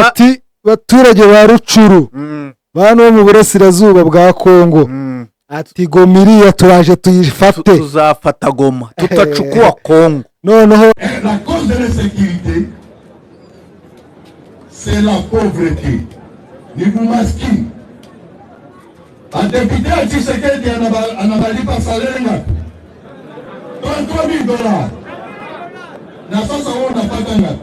ati baturage ba Rucuru bano bo mu burasirazuba bwa Kongo ati Goma iriya turaje tuyifate tuzafata Goma tutacukua Kongo noneho La cause de l'insécurité, c'est la pauvreté. Nibumaski. Un député a dit ce qu'il dit en Abali par salaire. 33 000 $. La sauce à on n'a pas d'angat.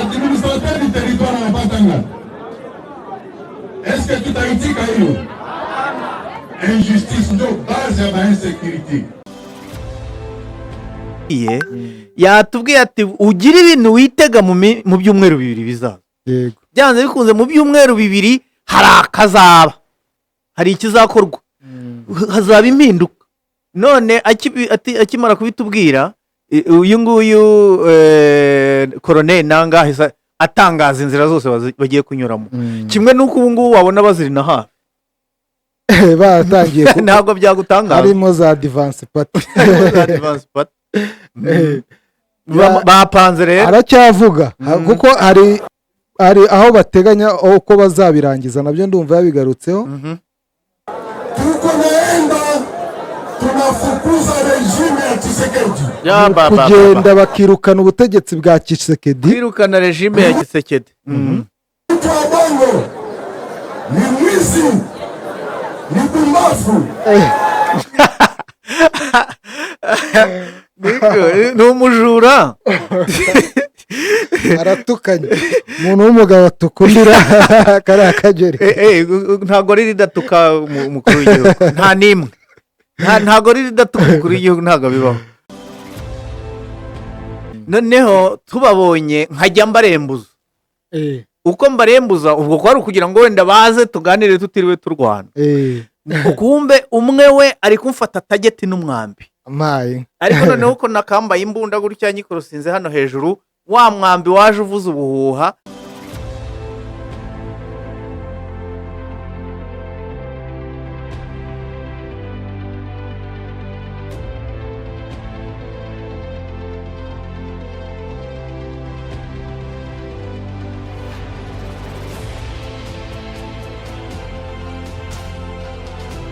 Administrateur du territoire n'a pas d'angat. Est-ce que tout a été caillou? Injustice, nos bases à l'insécurité. yatubwiye ati ugira ibintu witega mu byumweru bibiri bizaza. yego Byanze bikunze mu byumweru bibiri hari akazaba, hari ikizakorwa, hazaba impinduka. None akimara kubitubwira uyu nguyu Colonel Nangahe atangaza inzira zose bagiye kunyuramo, kimwe n'uko ubu ngubu wabona bazirina hafi batangiye ntabwo byagutangaza, harimo za advance party bapanze rero aracyavuga kuko hari aho bateganya uko bazabirangiza, nabyo ndumva yabigarutseho. Tuko naenda tunafukuza regime ya Tshisekedi. Kugenda bakirukana ubutegetsi bwa Tshisekedi, kwirukana regime ya Tshisekedi. Mtu wa Bongo ni mwizi, ni pumbafu. Ni umujura aratukanye umuntu w'umugabo atukundira kariya kageri. ntago riri datuka umukuru w'igihugu, nta nimwe, ntago riri datuka umukuru w'igihugu, ntago bibaho. Noneho tubabonye nkajya mbarembuza, uko mbarembuza ubwo kwari ukugira ngo wenda baze tuganire tutiriwe turwana. Kumbe umwe we ari kumfata tageti n'umwambi amaye, ariko noneho uko nakambaye imbunda gutya nyikorosinze hano hejuru, wa mwambi waje uvuza ubuhuha.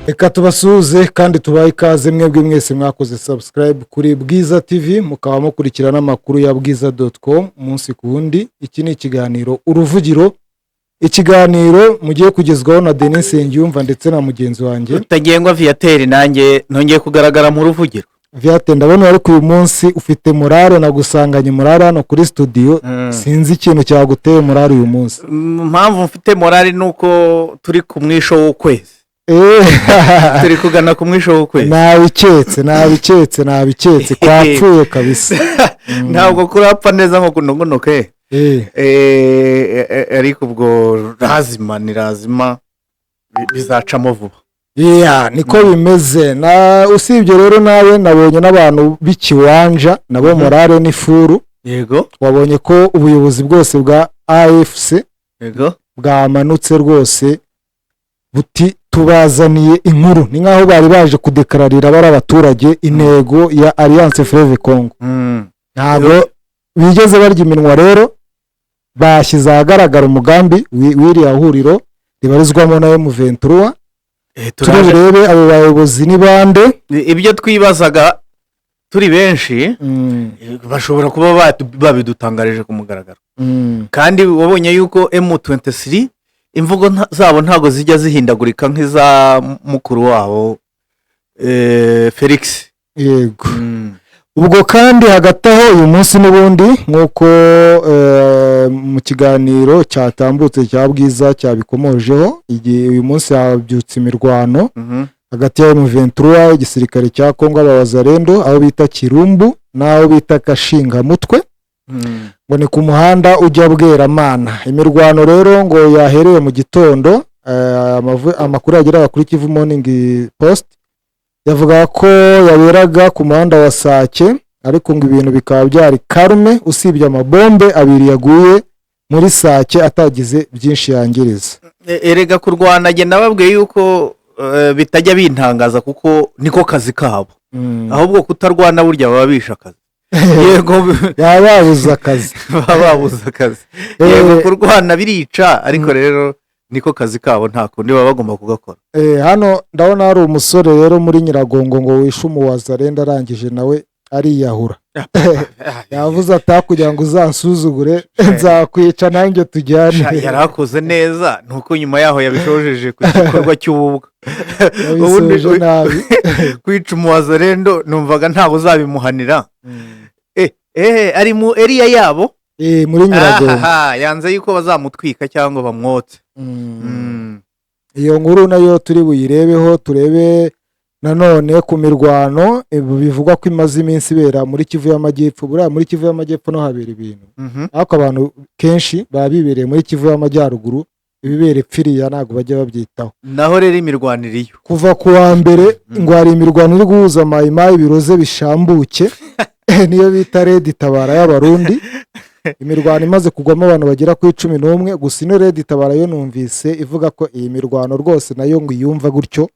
reka tubasuhuze kandi tubahe ikaze mwebwe mwese mwakoze subscribe kuri Bwiza TV, mukaba mukurikirana amakuru ya bwiza.com umunsi ku wundi. Iki ni ikiganiro Uruvugiro, ikiganiro mugiye kugezwaho na Denis Nsengiyumva ndetse na mugenzi wanjye Rutagengwa Viateur. Nanjye nongeye kugaragara mu Ruvugiro. Viateur, ndabona ari ku munsi ufite morale, nagusanganye morale hano kuri studio. Sinzi ikintu cyaguteye morale uyu munsi. Mpamvu mfite morale nuko turi ku mwisho w'ukwezi. Turi kugana ku mwisho w'ukwezi. nabiketse kwapfuye kabisa. Ntabwo kurapfa neza nko kunongonoke. Ariko ubwo lazima bizacamo vuba. Niko bimeze. Na usibye rero nawe nabonye n'abantu b'ikiwanja nabo morale n'ifuru. Yego. Wabonye ko ubuyobozi bwose bwa AFC yego bwamanutse rwose buti tubazaniye inkuru. Ni nkaho bari baje kudekararira bari abaturage intego ya Alliance Fleuve Congo. Ntabwo bigeze barya iminwa rero, bashyize ahagaragara umugambi w'iriya huriro ribarizwamo na M23. Turebe abo bayobozi ni bande. Ibyo twibazaga turi benshi bashobora kuba babidutangarije ku mugaragaro. Kandi wabonye yuko M23 imvugo zabo ntago zijya zihindagurika nk'iza mukuru wabo Felix. Yego. Ubwo kandi hagati aho uyu munsi n'ubundi nk'uko mu kiganiro cyatambutse cya Bwiza cyabikomojeho, uyu munsi habyutse imirwano hagati ya M23 igisirikare cya Kongo abawazarendo aho bita Kirumbu n'aho bita Kashingamutwe, ngo ni ku muhanda ujya Bweramana. Imirwano rero ngo yahereye mu gitondo. Amakuru yageraga kuri Kivu Morning Post yavuga ko yaberaga ku muhanda wa Sake, ariko ngo ibintu bikaba byari karume usibye amabombe abiri yaguye muri Sake atagize byinshi yangiriza. Erega kurwana nge nababwiye yuko bitajya bintangaza kuko niko kazi kabo, ahubwo kutarwana burya baba bishe akazi. Yego baba babuze akazi. baba babuze akazi. Yego kurwana birica, ariko rero niko kazi kabo, nta kundi baba bagomba kugakora. Hano ndabona hari umusore rero muri Nyiragongo ngo wishe umuwazarenda arangije nawe ariyahura. Yavuze kugira ngo uzansuzugure nzakwica nanjye tujyane. Yarakoze neza, nuko nyuma yaho yabishojeje ku gikorwa cy'ububwa. Yabisoje nabi. Kwica umuwazarendo numvaga ntawe uzabimuhanira. Ari mu area yabo muri Nyiragongo. Yanze yuko bazamutwika cyangwa bamwotse. Iyo nkuru nayo turi buyirebeho, turebe nanone ku mirwano bivugwa ko imaze iminsi ibera muri Kivu y'Amajyepfo. Buriya muri Kivu y'Amajyepfo no habera ibintu, ariko abantu kenshi baba bibereye muri Kivu y'Amajyaruguru, ibibere pfiriya ntabwo bajya babyitaho. Naho rero imirwaniriyo kuva ku wa mbere ngo hari imirwano iri guhuza Mayimayi biroze bishambuke niyo bita Red Tabara y'Abarundi. Imirwano imaze kugwamo abantu bagera ku 11, gusa ino Red Tabara yo numvise ivuga ko iyi mirwano rwose nayo ngo iyumva gutyo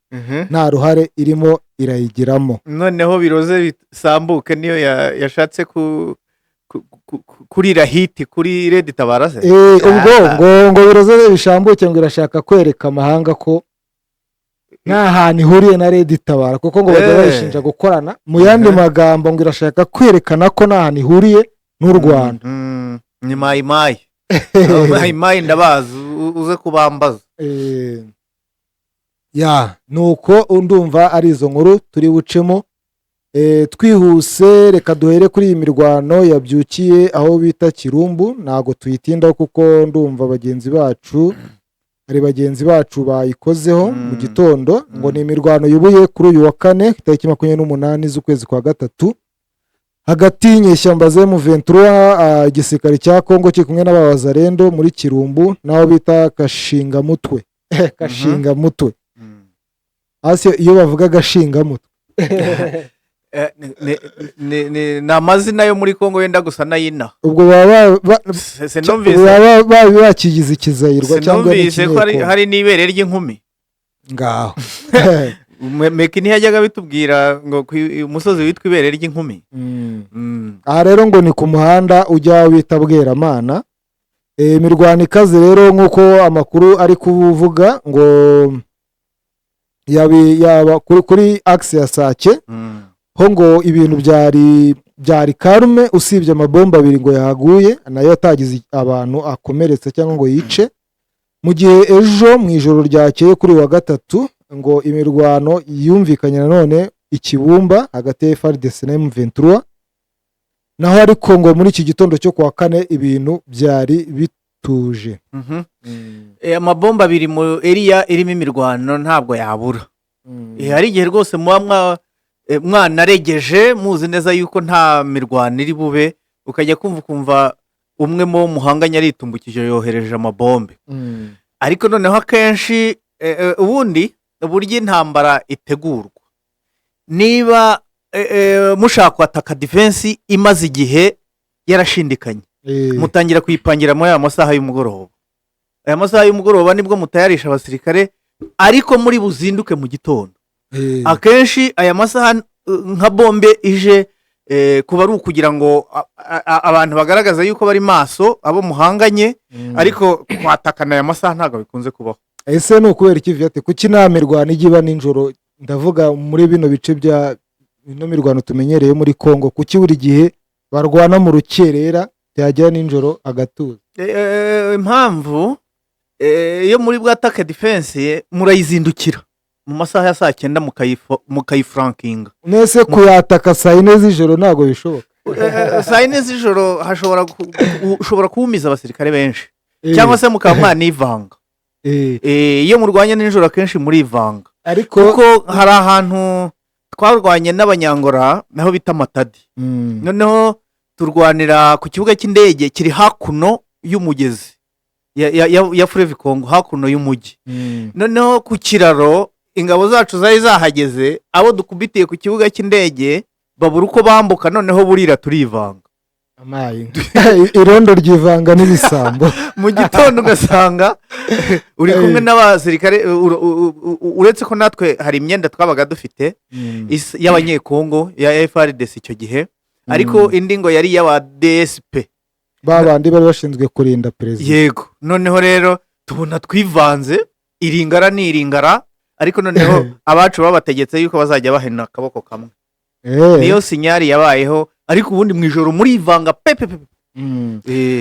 nta ruhare irimo irayigiramo. Noneho biroze bisambuke niyo yashatse kurira hiti kuri Red Tabara se. Ubwo ngo biroze bishambuke ngo irashaka kwereka amahanga ko nta hantu ihuriye na Red Tabara, kuko ngo bajya bayishinja gukorana. Mu yandi magambo ngo irashaka kwerekana ko nta hantu ihuriye n'u Rwanda. Ni Mayimayi. Mayimayi ndabazi, uze kubambaza. Nuko ndumva ari izo nkuru turi bucemo. Twihuse reka duhere kuri iyi mirwano yabyukiye aho bita Kirumbu. Ntago tuyitindaho kuko ndumva bagenzi bacu bayikozeho mu gitondo. Ngo ni imirwano yubuye kuri uyu wa kane tariki 28 z'ukwezi kwa gatatu hagati y'inyeshyamba za M23 igisirikare cya Kongo kiri kumwe n'abawazarendo muri Kirumbu naho bita Kashingamutwe. Kashingamutwe. Ase iyo bavuga Gashingamutwe ni amazina yo muri Kongo yenda gusa nayina. Ubwo baba bakigize ikizayirwa cyangwa n'ikindi. Hari n'ibere ry'inkumi ngaho. Meki ntiyajyaga bitubwira ngo umusozi witwa ibere ry'inkumi. Aha rero ngo ni ku muhanda ujya bita Bweramana. Imirwano ikaze rero nk'uko amakuru ari kuvuga ngo yaba kuri axe ya Sake ho ngo ibintu byari karume, usibye amabomba abiri ngo yahaguye nayo atagize abantu akomeretse cyangwa ngo yice. Mu gihe ejo mu ijoro ryakeye kuri wa gatatu ngo imirwano yumvikanye nanone Ikibumba hagati ya FARDC na M23, naho ariko ngo muri iki gitondo cyo kwa kane ibintu byari bituje. Amabomba abiri mu area irimo imirwano ntabwo yabura. Hari igihe rwose muba mwanaregeje muzi neza yuko nta mirwano iri bube, ukajya kumva umwe mu muhanganya aritumbukije yohereje amabombe. Ariko noneho akenshi ubundi buryo intambara itegurwa, niba mushaka kwataka defense imaze igihe yarashindikanye, mutangira kuyipangira mu ya masaha y'umugoroba. Aya masaha y'umugoroba nibwo mutayarisha abasirikare, ariko muri buzinduke mu gitondo. Akenshi aya masaha nka bombe ije kuba ari ukugira ngo abantu bagaragaza yuko bari maso abo muhanganye, ariko kwatakana aya masaha ntabwo bikunze kubaho. Ese ni ukubera iki vyate kuki nta mirwano igiba ninjoro? Ndavuga muri bino bice bya ino mirwano tumenyereye muri Kongo, kuki buri gihe barwana mu rukerera byajya ninjoro agatuza? Impamvu iyo muri bwataka defense murayizindukira mu masaha ya saa 9 mukayifrankinga. Nese kuyataka saa 4 z'ijoro ntago bishoboka. Saa 4 z'ijoro ushobora kuwumiza abasirikare benshi, cyangwa se mukaba mwanivanga. Iyo murwanya ninjoro akenshi murivanga, kuko hari ahantu twarwanye n'abanyangora naho bita Matadi. Noneho turwanira ku kibuga cy'indege kiri hakuno y'umugezi ya Fleuve Congo, hakuno y'umujyi. Noneho ku kiraro ingabo zacu zari zahageze, abo dukubitiye ku kibuga cy'indege babura uko bambuka, noneho burira turivanga. amayi irondo ryivanga n'ibisambo mu gitondo ugasanga uri kumwe n'abasirikare uretse ko natwe hari imyenda twabaga dufite y'abanyekongo ya FARDC icyo gihe ariko indi ngo yari y'aba DSP babandi bari bashinzwe kurinda perezida. Yego, noneho rero tubona twivanze iringara n'iringara ariko noneho abacu babategetse yuko bazajya bahena akaboko kamwe. Niyo sinyari yabayeho ariko ubundi mu ijoro murivanga pepe.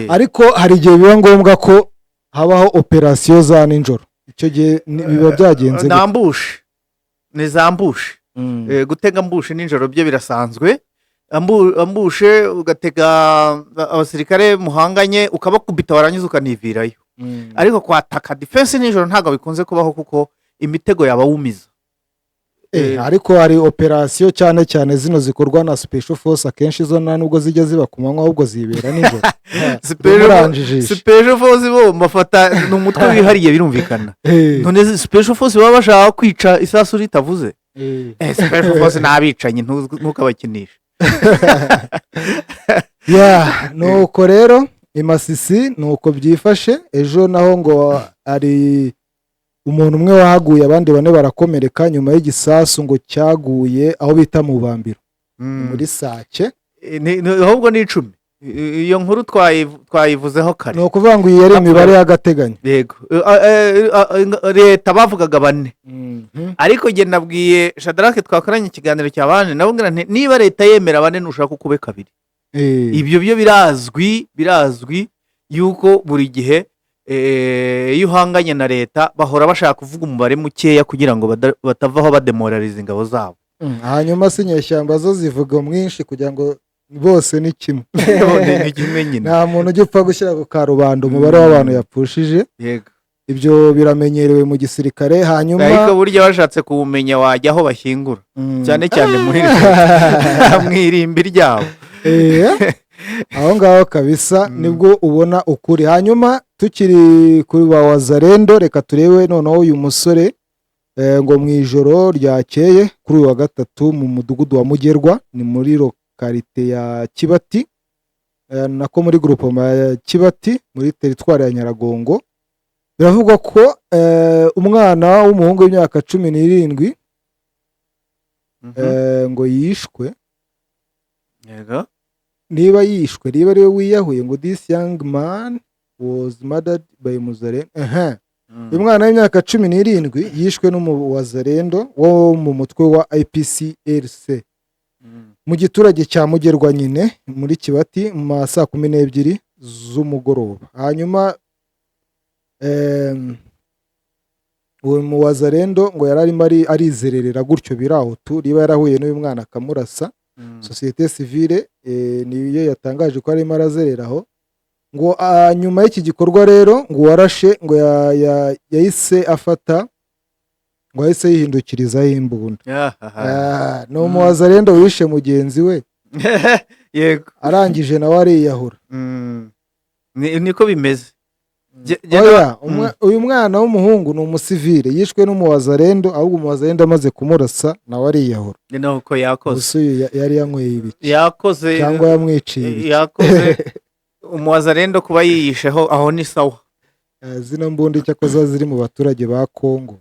Ariko hari igihe biba ngombwa ko habaho operasiyo za nijoro. Icyo gihe biba byagenze nambushe nizambushe gutega mbushe nijoro byo birasanzwe. Ambushe ugatega abasirikare muhanganye ukabakubita warangiza ukanivirayo. Ariko kwataka defense nijoro ntago bikunze kubaho kuko imitego yaba wumiza. Ariko hari operasiyo cyane cyane zino zikorwa na special force akenshi zo nubwo zijya ziba ku manywa ahubwo zibera nijoro. Special force bo mafata n'umutwe wihariye birumvikana. None special force baba bashaka kwica isasu ritavuze. Special force nabicanye ntukabakinisha. Nuko rero imasisi nuko byifashe ejo naho ngo ari umuntu umwe wahaguye abandi bane barakomereka nyuma y'igisasu ngo cyaguye aho bita mu Bambiro muri Sake ahubwo ni 10. Iyo nkuru twayivuzeho kare. No kuvuga ngo yari imibare y'agateganyo. Yego, leta bavugaga 4. Ariko je nabwiye Shadrake twakoranye ikiganiro cy'abanje nabungira niba leta yemera 4 nushaka kube 2. Ibyo byo birazwi yuko buri gihe iyo uhanganye na leta bahora bashaka kuvuga umubare mukeya kugira ngo batavaho bademoralize ingabo zabo. Hanyuma sinyeshyamba zo zivuga mwinshi kugira ngo bose ni kimwe. Nta muntu ugipfa gushyira ku karubanda umubare w'abantu yapfushije. Yego, ibyo biramenyerewe mu gisirikare. Hanyuma ariko burya bashatse kuwumenya wajya aho bashyingura cyane cyane muri mwirimbi ryabo. Aho ngaho kabisa nibwo ubona ukuri. Hanyuma tukiri kuri ba Wazalendo reka turebe noneho uyu musore ngo mu ijoro ryakeye kuri uyu wa gatatu mu mudugudu wa Mugerwa ni muri lokalite ya Kibati nako muri groupement ya Kibati muri teritwari ya Nyaragongo. Biravugwa ko umwana w'umuhungu w'imyaka 17 ngo yishwe. Yego, niba yishwe niba ariwe wiyahuye ngo this young man was murdered by Muzalendo. Uyu mwana w'imyaka 17 yishwe n'umuwazalendo wo mu mutwe wa IPCRC mu giturage cya Mugerwa nyine muri Kibati mu saa 12 z'umugoroba. Hanyuma uwo muwazalendo ngo yararimo arizererera gutyo biraho tu riba yarahuye n'uyu mwana akamurasa. Societe civile niyo yatangaje ko arimo arazereraho ngo nyuma y'iki gikorwa rero ngo warashe ngo yahise afata ngo yahise yihindukirizaho imbunda. No muwazalendo wishe mugenzi we. Yego, arangije nawe ariyahura. Niko bimeze. Uyu mwana w'umuhungu ni umusivile yishwe n'umuwazalendo ahubwo umuwazalendo amaze kumurasa nawe ariyahura. Nuko yakoze yari yanyweye ibiki yakoze cyangwa yamwiciye yakoze umuwazalendo kuba yiyisheho aho ni sawa. Zino mbundi cyakoze ziri mu baturage ba Kongo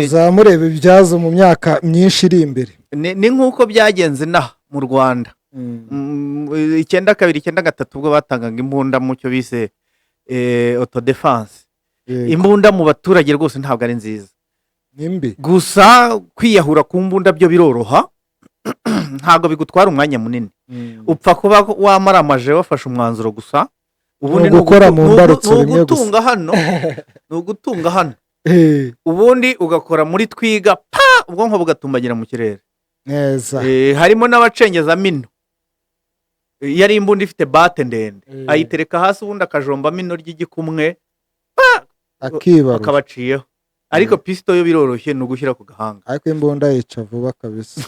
uzamurebe ibyazo mu myaka myinshi iri imbere. Ni nk'uko byagenze naha mu Rwanda 9-2-9-3 ubwo batangaga imbunda mu cyo bise autodefense. Imbunda mu baturage rwose ntabwo ari nziza, nimbi gusa kwiyahura ku mbunda byo biroroha ntabwo bigutwara umwanya munini. Upfa kuba wamaramaje wafashe umwanzuro gusa ubundi gukora mu mbarutso rimwe gusa nugutunga hano ubundi ugakora muri twiga ubwonko bugatumbagira mu kirere neza. Harimo n'abacengeza mino yari imbunda ifite bate ndende ayitereka hasi ubundi akajomba mino ry'igikumwe akabaciyeho. Ariko pisto yo biroroshye no gushyira ku gahanga. Ariko imbunda yica vuba kabisa.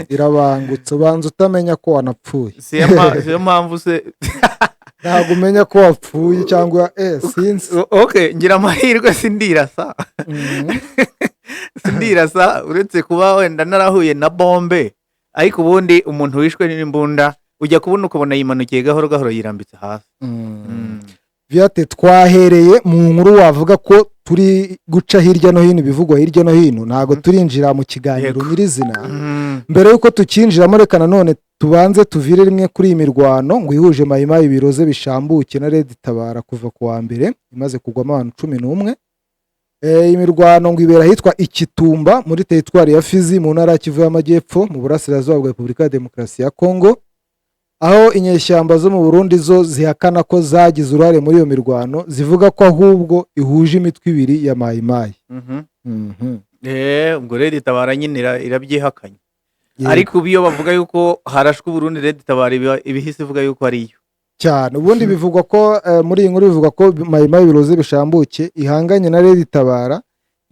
Irabangutse banza utamenya ko wanapfuye. Siyo mpamvu se ntabwo umenya ko wapfuye cyangwa sinzi. Okay, ngira amahirwe sindirasa. Sindirasa uretse kuba wenda narahuye na bombe. Ariko ubundi umuntu wishwe n'imbunda ujya kubona ukabona yimanukiye gahoro gahoro yirambitse hasi. Viate, twahereye mu nkuru wavuga ko turi guca hirya no hino ibivugwa hirya no hino, ntabwo turinjira mu kiganiro nyirizina. Mbere y'uko tukinjiramo, reka nanone tubanze tuvire rimwe kuri iyi mirwano ngo ihuje Mai Mai biroze bishambuke na Red Tabara kuva ku wa mbere, imaze kugwamo abantu 11. Iyi mirwano ngo ibera hitwa Ikitumba muri teritwari ya Fizi mu ntara ya Kivu y'Amajyepfo mu burasirazuba bwa Repubulika ya Demokarasi ya Kongo, aho inyeshyamba zo mu Burundi zo zihakana ko zagize uruhare muri iyo mirwano, zivuga ko ahubwo ihuje imitwe ibiri ya Mai Mai. Ubwo Red Tabara nyine irabyihakanye. Ariko iyo bavuga yuko harashwe Burundi, Red Tabara ibihise ivuga yuko ari yo cyane. Ubundi bivugwa ko muri iyi nkuru bivugwa ko Mai Mai biroze bishambuke ihanganye na Red Tabara.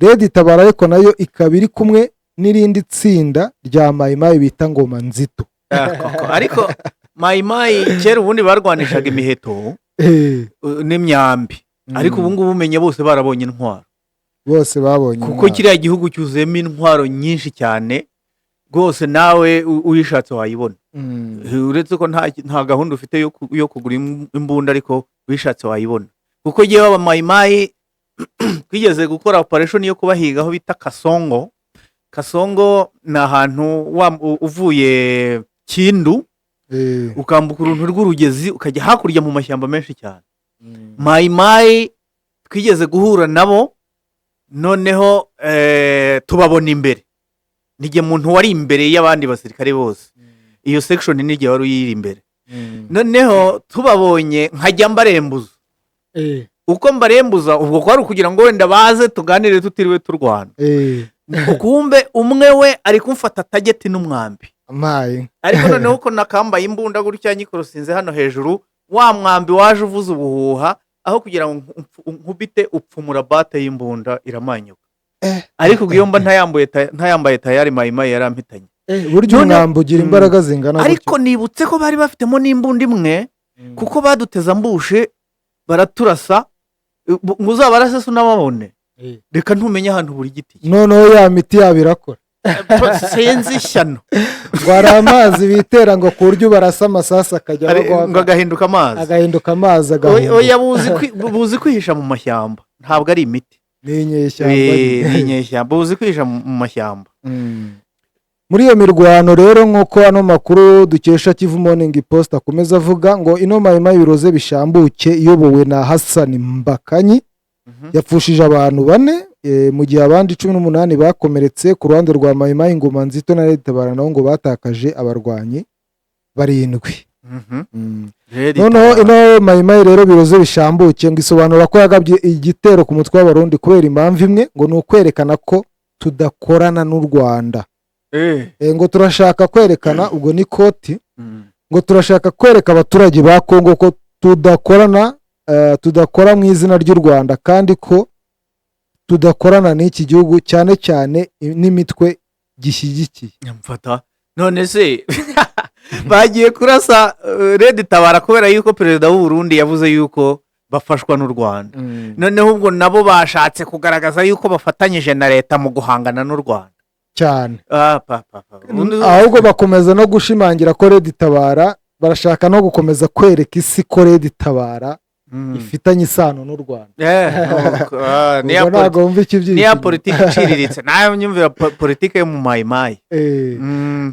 Red Tabara ariko nayo ikaba iri kumwe n'irindi tsinda rya Mai Mai bita Ngoma Nzito. Ariko Mai Mai kera ubundi barwanishaga imiheto n'imyambi, ariko ubu ngubu umenye bose barabonye intwaro, bose babonye, kuko kiriya gihugu cyuzuyemo intwaro nyinshi cyane rwose, nawe uyishatse wayibona. Uretse ko nta gahunda ufite yo kugura imbunda, ariko uyishatse wayibona, kuko yewe aba Mai Mai twigeze gukora operation yo kubahiga aho bita Kasongo. Kasongo ni ahantu uvuye Kindu ukambuka uruntu rw'urugezi ukajya hakurya mu mashyamba menshi cyane. Mai Mai twigeze guhura nabo, noneho tubabona imbere, nige muntu wari imbere y'abandi basirikare bose, iyo section nige wari uyiri imbere. Noneho tubabonye nkajya mbarembuza, uko mbarembuza ubwo kwari kugira ngo wenda baze tuganire tutiriwe turwana. Ukumbe umwe we ari kumfata tageti n'umwambi, ariko noneho uko nakambaye imbunda gutya nyikorosinze hano hejuru, wa mwambi waje uvuza ubuhuha, aho kugira ngo nkubite upfumura bate y'imbunda iramanyuka. Ariko ubwo iyo mba ntayambaye tayari Mai Mai yarampitanye. Buryo umwambi ugira imbaraga zingana. Ariko nibutse ko bari bafitemo n'imbunda imwe, kuko baduteza mbushe baraturasa, ngo uzabarase sunababone, reka ntumenye ahantu buri giti. Noneho ya miti yabo irakora. Senzi ishyano ngo amazi bitera ngo ku buryo barasa amasasa akajya ngo agahinduka amazi. Oya, buzi kwihisha mu mashyamba, ntabwo ari imiti, ni inyeshyamba, buzi kwihisha mu mashyamba. Muri iyo mirwano rero, nk'uko ano makuru dukesha Kivu Morning Post akomeza avuga, ngo ino Mai Mai biroze bishambuke iyobowe na Hassan Mbakanyi yapfushije abantu 4, mu gihe abandi 18 bakomeretse. Ku ruhande rwa Mai Mai, Ngoma Nzito na Red Tabara nabo ngo batakaje abarwanyi 7. Noneho ino Mai Mai rero biroze bishambuke ngo isobanura ko yagabye igitero ku mutwe w'Abarundi kubera impamvu imwe, ngo ni ukwerekana ko tudakorana n'u Rwanda. Ngo turashaka kwerekana, ubwo ni koti, ngo turashaka kwereka abaturage ba Kongo ko tudakora mu izina ry'u Rwanda, kandi ko tudakorana n'iki gihugu, cyane cyane n'imitwe gishyigikiye. Mfata none se bagiye kurasa Red Tabara kubera yuko perezida w'u Burundi yavuze yuko bafashwa n'u Rwanda. Noneho ubwo nabo bashatse kugaragaza yuko bafatanyije na leta mu guhangana n'u Rwanda cyane. Ahubwo bakomeza no gushimangira ko Red Tabara, barashaka no gukomeza kwereka isi ko Red Tabara ifitanye isano n'u Rwanda. Niya politiki iciriritse, nayo nyumvira politiki yo mu Mai Mai.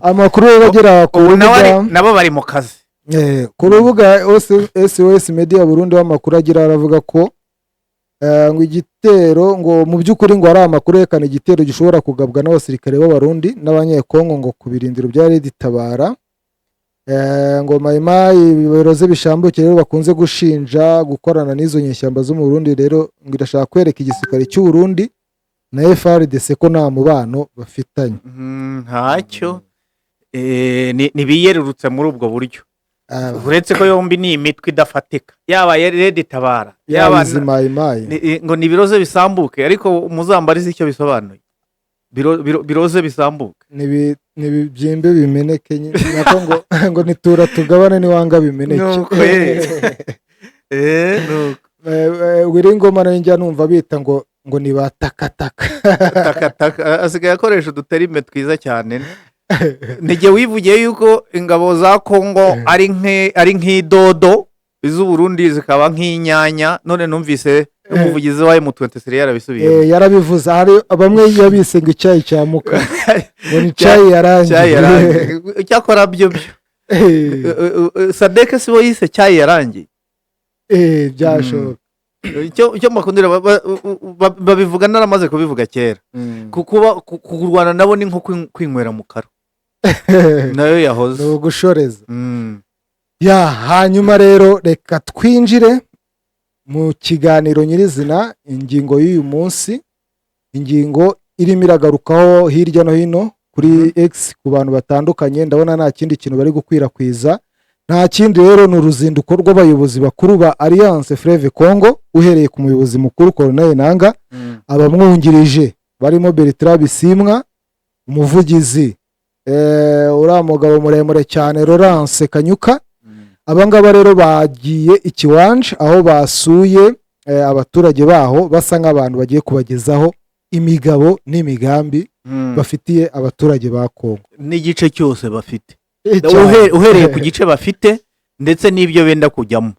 Amakuru bagera ku rubuga, nabo bari mu kazi. Ku rubuga SOS Media Burundi w'amakuru agira aravuga ko ngo igitero, ngo mu by'ukuri ngo ari amakuru yerekana igitero gishobora kugabwa n'abasirikare b'Abarundi n'abanyekongo ngo ku birindiro bya Red Tabara. Ngo Mai Mai biroze bishambuke rero bakunze gushinja gukorana n'izo nyeshyamba zo mu Burundi, rero ngo irashaka kwereka igisirikare cy'u Burundi na FARDC ko nta mubano bafitanye. Ntacyo nibiyerurutse muri ubwo buryo, uretse ko yombi ni imitwe idafatika, yaba Red Tabara yaba Mai Mai, ngo nibiroze bisambuke, ariko muzambarize icyo bisobanuye. Biroze bisambuke nibibyimbe bimeneke, nako ngo nitura tugabane niwanga bimeneke. Wiri Ngoma nayo njya numva bita ngo ni batakataka. Asigaye akoresha uduterime twiza cyane. nige wivugiye yuko ingabo za Kongo ari nk'idodo iz'Uburundi zikaba nk'inyanya, none numvise n'umuvugizi wa M23 yarabisubiye. Yarabivuze, hari bamwe yabise ngo icyayi cya muka ngo ni cyayi yarangiye. Cyakora byo Sadek sibo yise cyayi yarangiye. Byashoboka. Icyo makundira babivuga naramaze kubivuga kera. Kukuba kurwana nabo ni nko kwinywera mu karo. Nayo yahoze. No gushoreza. Hanyuma rero reka twinjire mu kiganiro nyirizina. Ingingo y'uyu munsi, ingingo irimo iragarukaho hirya no hino kuri X ku bantu batandukanye. Ndabona nta kindi kintu bari gukwirakwiza, nta kindi rero ni uruzinduko rw'abayobozi bakuru ba Alliance Fleuve Congo, uhereye ku muyobozi mukuru Colonel Nanga, abamwungirije barimo Bertrand Bisimwa, umuvugizi uriya mugabo muremure cyane Laurence Kanyuka. Abangaba rero bagiye ikiwanje aho basuye abaturage baho, basa nk'abantu bagiye kubagezaho imigabo n'imigambi bafitiye abaturage ba Kongo n'igice cyose bafite. Uhereye ku gice bafite ndetse n'ibyo benda kujyamo.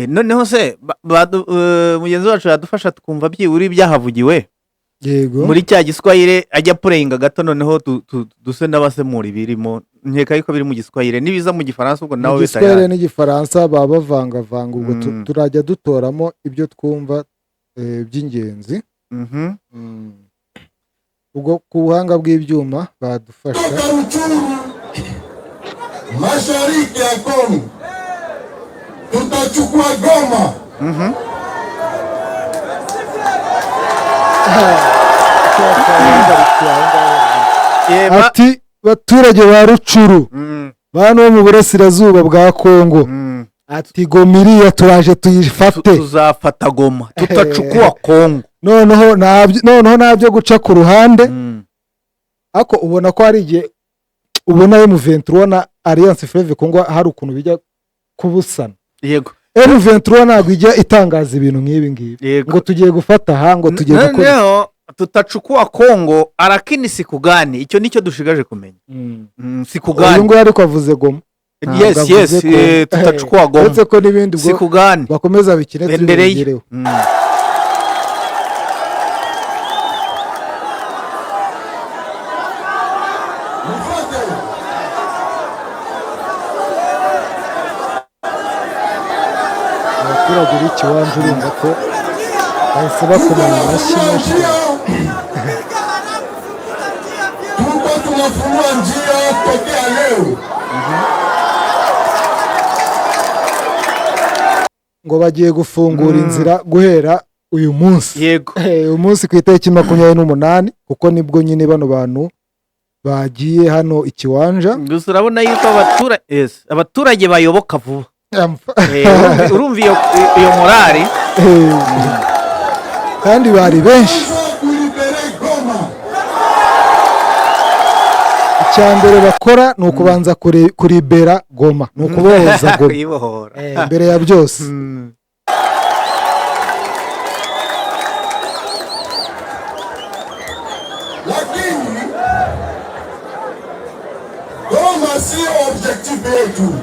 Noneho se mugenzi wacu yadufasha tukumva byiburi byahavugiwe. Yego, muri cya giswahire ajya pureyinga gato, noneho duse n'abasemura ibirimo. Nkeka yuko biri mu giswahire, nibiza mu gifaransa ubwo nawe bitaya. Giswahire n'igifaransa baba bavanga ubwo turajya dutoramo ibyo twumva by'ingenzi. Ubwo ku buhanga bw'ibyuma badufasha. Mashariki ya Kongo tutachukua Goma. Ati baturage ba Rucuru, bano bo mu burasirazuba bwa Kongo, ati Goma iriya turaje tuyifate. Tuzafata Goma, tutachukua Kongo. Noneho nabyo guca ku ruhande. Ako ubona ko ari igihe ubona M23 na Alliance Fleuve Congo hari ukuntu bijya kubusana. Yego, M23 ntabwo ijya itangaza ibintu nk'ibi ngibi ngo tugiye gufata hango tugiye gukora. None tutachukua Kongo, arakini sikugani, icyo nicyo dushigaje kumenya. Sikugani uyu ngo yari kwavuze Goma. Yes, tutachukua Goma. Uretse ko n'ibindi ubwo sikugani bakomeza bikine tubigereho. Abaturage b'ikiwanje urumva ko bahise bakomanya amashyi menshi. Tuko tunafungua njia tokea leo. Ngo bagiye gufungura inzira guhera uyu munsi. Yego, uyu munsi ku itariki 28 kuko nibwo nyine bano bantu bagiye hano ikiwanja. gusa urabona yuko abaturage bayoboka vuba. Urumva iyo morali kandi bari benshi. Icyambere bakora ni ukubanza kuribera Goma, ni ukubohoza Goma mbere ya byose. Lakini Goma si objective yetu.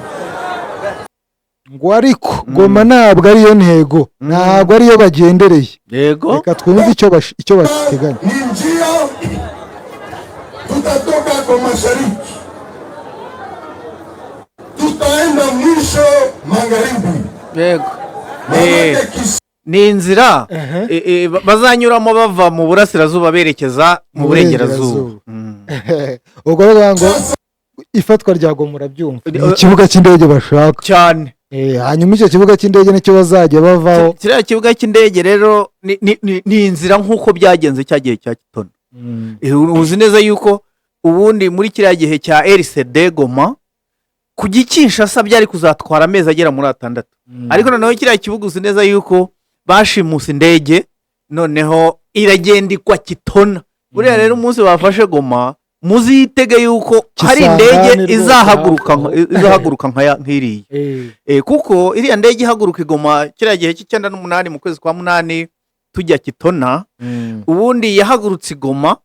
Ngo ariko Goma ntabwo ariyo ntego, ntabwo ariyo bagendereye. Yego, reka twumve icyo bateganya. Ni njia tutatoka kwa mashariki, tutaenda mwisho magharibi. yego, ni inzira bazanyuramo bava mu burasirazuba berekeza mu burengerazuba. ubwo rero ngo ifatwa rya Goma urabyumva, ikibuga cy'indege bashaka cyane. Hanyuma icyo kibuga cy'indege nicyo bazajya bavaho. Kiriya kibuga cy'indege rero ni inzira nk'uko byagenze cya gihe cya Kitona. Uzi neza yuko ubundi muri kiriya gihe cya RCD Goma ku Kinshasa byari kuzatwara amezi agera muri 6. Ariko noneho kiriya kibuga uzi neza yuko bashimuse indege, noneho iragenda ikwa Kitona. Buriya rero umunsi bafashe Goma muzitege yuko hari indege izahaguruka nk'iriya. Kuko iriya ndege ihaguruka Igoma kiriya gihe cy'9 mu kwezi kwa 8 tujya Kitona, ubundi yahagurutse Igoma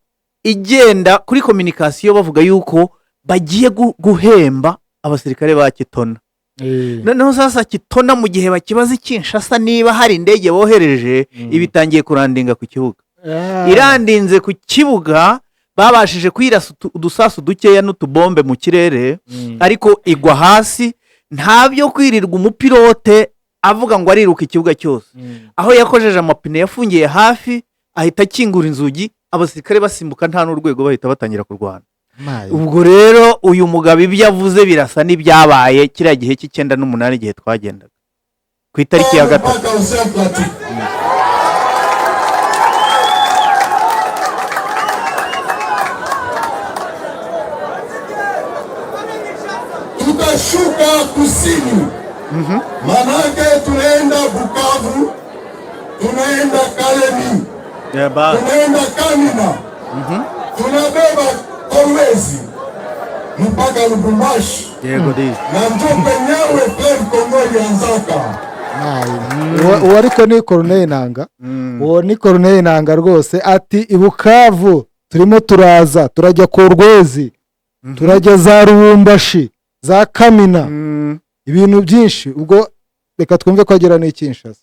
igenda kuri communication bavuga yuko bagiye guhemba abasirikare ba Kitona. Noneho sasa Kitona mu gihe bakibaza Kinshasa niba hari indege bohereje ibitangiye kurandinga ku kibuga. Irandinze ku kibuga babashije kwirasa udusasu dukeya n'utubombe mu kirere, ariko igwa hasi. Ntabyo kwirirwa umupilote avuga ngo ariruka ikibuga cyose. Aho yakojeje amapine yafungiye hafi, ahita akingura inzugi, abasirikare basimbuka nta n'urwego bahita batangira kurwana. Ubwo rero uyu mugabo ibyo yavuze birasa n'ibyabaye kiriya gihe cy'98 igihe twagendaga ku itariki ya 3. Tutashuka kusini. Manake tunaenda Bukavu, tunaenda Kalemi, tunaenda Kamina, tunabeba Kolwezi mpaka Lubumbashi. Na ndio penyewe Fleuve Congo ilianzaka. Uwo ariko ni Corneille Nangaa. Uwo ni Corneille Nangaa rwose ati ibukavu turimo turaza turajya Kolwezi, turajya za Lubumbashi, za Kamina, ibintu byinshi. Ubwo reka twumve ko agera ni Kinshasa.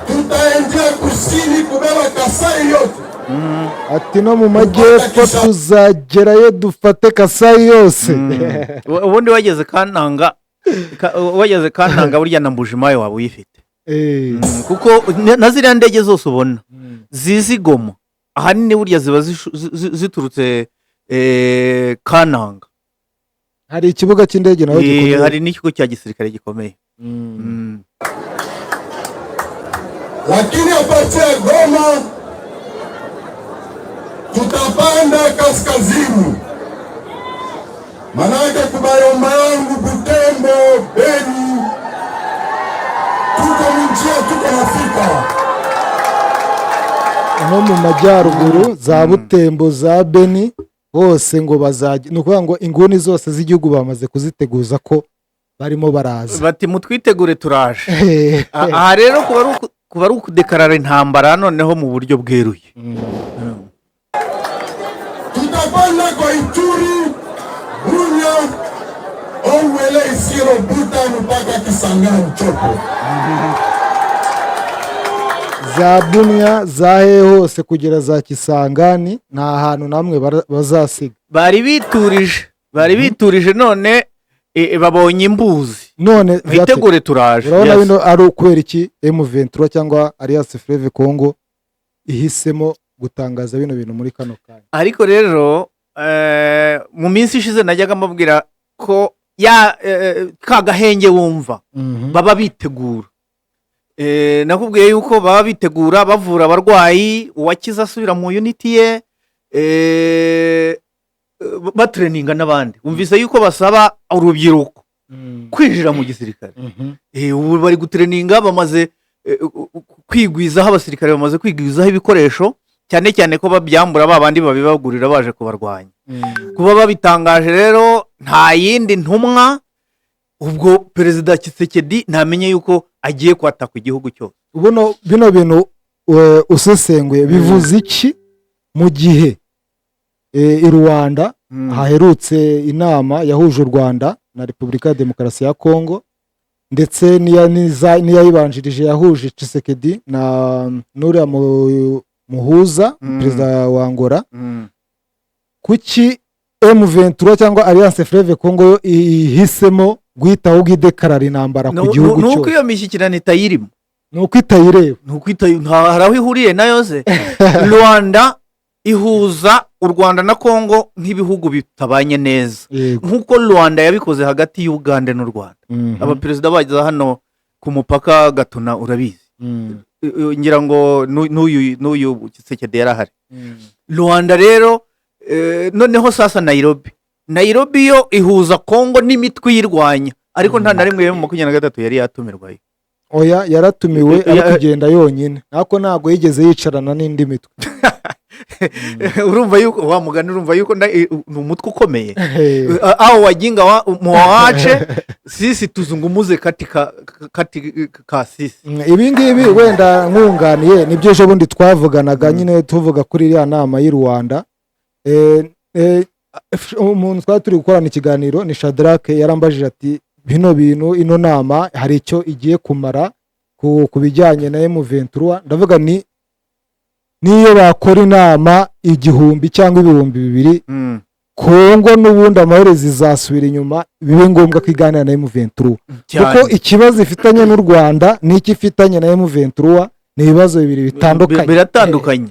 Tutaendelea kusini kubeba Kasai yote. Ati no mu majyepfo tuzagerayo dufate Kasai yose. Ubundi wageze Kananga burya na Mbujimayo waba uyifite. Kuko na ziriya ndege zose ubona zizi Goma ahanini burya ziba ziturutse Kananga. Hari ikibuga cy'indege naho gikomeye, hari n'ikigo cya gisirikare gikomeye. Lakini apatia Goma tutapanda kaskazini, manake kubayomba yangu Butembo, Beni, tuko njia, tuko nafika no mu majyaruguru za Butembo, za Beni, hose ngo bazajya. Nukuvuga ngo inguni zose z'igihugu bamaze kuziteguza ko barimo baraza, bati mutwitegure turaje. Aha rero kuba ari ukudekarara intambara noneho mu buryo bweruye. Tutapanda kwa Ituri, Bunya, Ongwele, Isiro, Buta mpaka Kisangani Chopo. za Bunya zahe hose kugera za Kisangani nta hantu namwe bazasiga. Bari biturije none babonye imbuzi none bitegure turaje. Urabona bino ari ukubera iki M23 cyangwa Alliance Fleuve Congo ihisemo gutangaza bino bintu muri kano kanya? Ariko rero mu minsi ishize najyaga mbabwira ko kagahenge wumva baba bitegura. Nakubwiye yuko baba bitegura bavura abarwayi, uwakiza asubira mu unity ye, batreninga n'abandi. Umvise yuko basaba urubyiruko kwinjira mu gisirikare. Ubu bari gutreninga, bamaze kwigwizaho, abasirikare bamaze kwigwizaho ibikoresho, cyane cyane ko babyambura babandi babibagurira baje kubarwanya. Kuba babitangaje rero nta yindi ntumwa, ubwo Perezida Tshisekedi ntamenye yuko agiye kwataka igihugu cyose. Ubuno bino bintu usesenguye bivuze iki mu gihe i Rwanda haherutse inama yahuje u Rwanda na Repubulika ya Demokarasi ya Kongo, ndetse niyayibanjirije yahuje Tshisekedi na nuriya muhuza perezida wa Angola. Kuki M23 cyangwa Alliance Fleuve Congo ihisemo guhitaho bw'idekarara intambara ku gihugu cyose? Nuko iyo mishyikirano itayirimo, nuko itayireba, hari aho ihuriye nayo se. Rwanda ihuza u Rwanda na Kongo nk'ibihugu bitabanye neza, nk'uko Rwanda yabikoze hagati y'Uganda n'u Rwanda. Abaperezida bageze hano ku mupaka Gatuna urabizi, ngira ngo n'uyu Tshisekedi yarahari. Rwanda rero noneho sasa Nairobi yo ihuza Kongo n'imitwe yirwanya, ariko nta na rimwe mu 23 yari yatumirwayo. Oya, yaratumiwe ari kugenda yonyine, nako ntago yigeze yicarana n'indi mitwe. urumva yuko wa mugani urumva yuko ni umutwe ukomeye aho waginga muwache sisi tuzungumuze katika sisi. Ibi ngibi wenda nkunganiye nibyo ejo bundi twavuganaga nyine tuvuga kuri iriya nama y'u Rwanda. Umuntu twari turi gukorana ikiganiro ni Shadrack yarambajije ati bino bintu ino nama hari icyo igiye kumara ku bijyanye na M23. Ndavuga niyo bakora inama 1000 cyangwa 2000 Kongo n'ubundi amaherezo izasubira inyuma bibe ngombwa kwiganira na M23 kuko ikibazo ifitanye n'u Rwanda n'iki ifitanye na M23 ni ibibazo bibiri biratandukanye.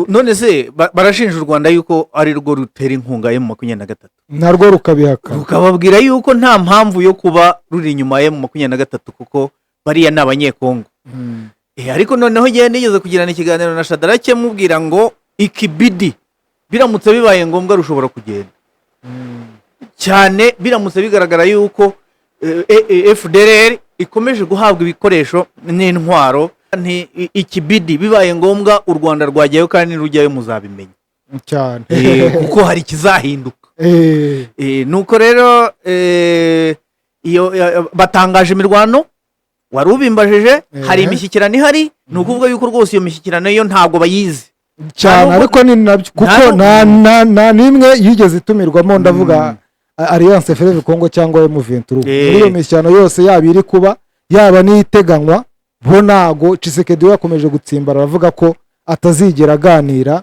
None se barashinja u Rwanda yuko ari rwo rutera inkunga ya M23 narwo rukabihaka rukababwira yuko nta mpamvu yo kuba ruri inyuma ya M23 kuko bariya ni abanyekongo. Ariko noneho gihe nigeze kugirana ikiganiro na Shadrack mubwira ngo ikibidi biramutse bibaye ngombwa rushobora kugenda cyane biramutse bigaragara yuko FDLR ikomeje guhabwa ibikoresho n'intwaro. Ikibidi bibaye ngombwa u Rwanda rwajyayo kandi rujyayo muzabimenya cyane kuko hari kizahinduka. Nuko rero iyo batangaje imirwano wari ubimbajije hari imishyikirano ihari ni ukuvuga yuko rwose iyo mishyikirano yo ntabwo bayizi cyane ariko ni nabyo kuko nta nimwe yigeze itumirwamo. Ndavuga Alliance Fleuve Congo cyangwa M23 muri iyo mishyikirano yose yaba iri kuba yaba niteganywa bo ntago Tshisekedi yakomeje gutsimbara aravuga ko atazigera aganira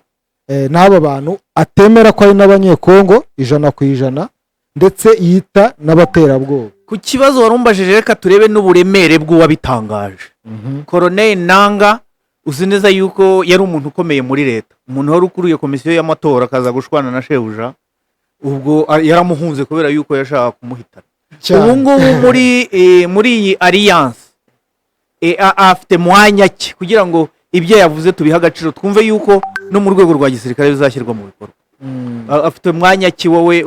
n'aba bantu atemera ko ari n'abanyekongo 100% ndetse yita n'abaterabwoba. Ku kibazo warumbajije reka turebe n'uburemere bw'uwabitangaje. Colonel Nanga uzi neza yuko yari umuntu ukomeye muri leta, umuntu wari ukuriye komisiyo y'amatora akaza gushwana na shebuja, ubwo yaramuhunze kubera yuko yashaka kumuhitana. Ubu ngubu muri iyi alliance afite mwanya ki kugira ngo ibyo yavuze tubiha agaciro twumve yuko no mu rwego rwa gisirikare bizashyirwa mu bikorwa. Afite mwanya ki wowe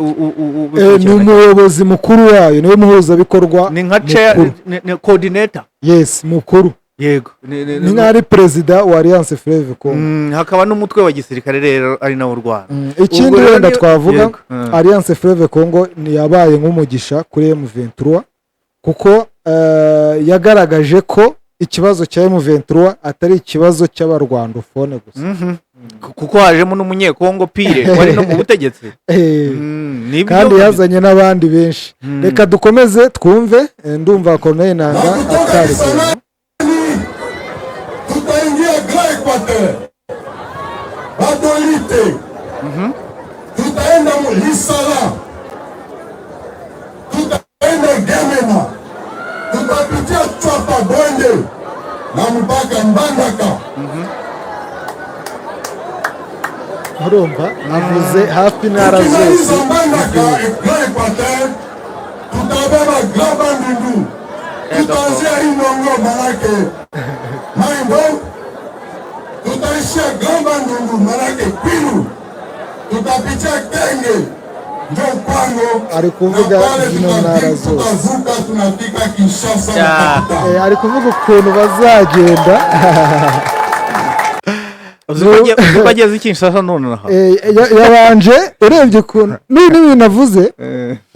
ni umuyobozi mukuru wayo, niwe muhuzabikorwa, ni nka coordinator. Yes, mukuru. Yego, ni nk'ari perezida wa Alliance Fleuve Congo. Hakaba n'umutwe wa gisirikare rero ari nawo Rwanda. Ikindi wenda twavuga Alliance Fleuve Congo ni yabaye nk'umugisha kuri M23 kuko yagaragaje ko ikibazo cya M23 atari ikibazo cy'abarwandofone gusa. Kuko hajemo n'umunyekongo pire wari no mu butegetsi. Kandi yazanye n'abandi benshi. Reka dukomeze twumve, ndumva Colonel Nanga atari tutaingia Grand Equateur Badolite, tutaenda Lisala, tutaenda Gemena, tutapitia Chwapa Bonde na mpaka Mbandaka. Urumva avuze hafi ntara zose. Tukimaliza Mbandaka Grand Equateur tutabeba Grand Bandundu, tutaanzia Inongo manake Maimbo, tutaishia Grand Bandundu manake Kwilu, tutapitia Kenge ndio Kwango. Ari kuvuga zino ntara zose. Tutavuka tunafika Kinshasa na Kampala. Ari kuvuga ukuntu bazagenda. Bageze Kinshasa nonaha. Yabanje urebye ukuntu n'ibintu navuze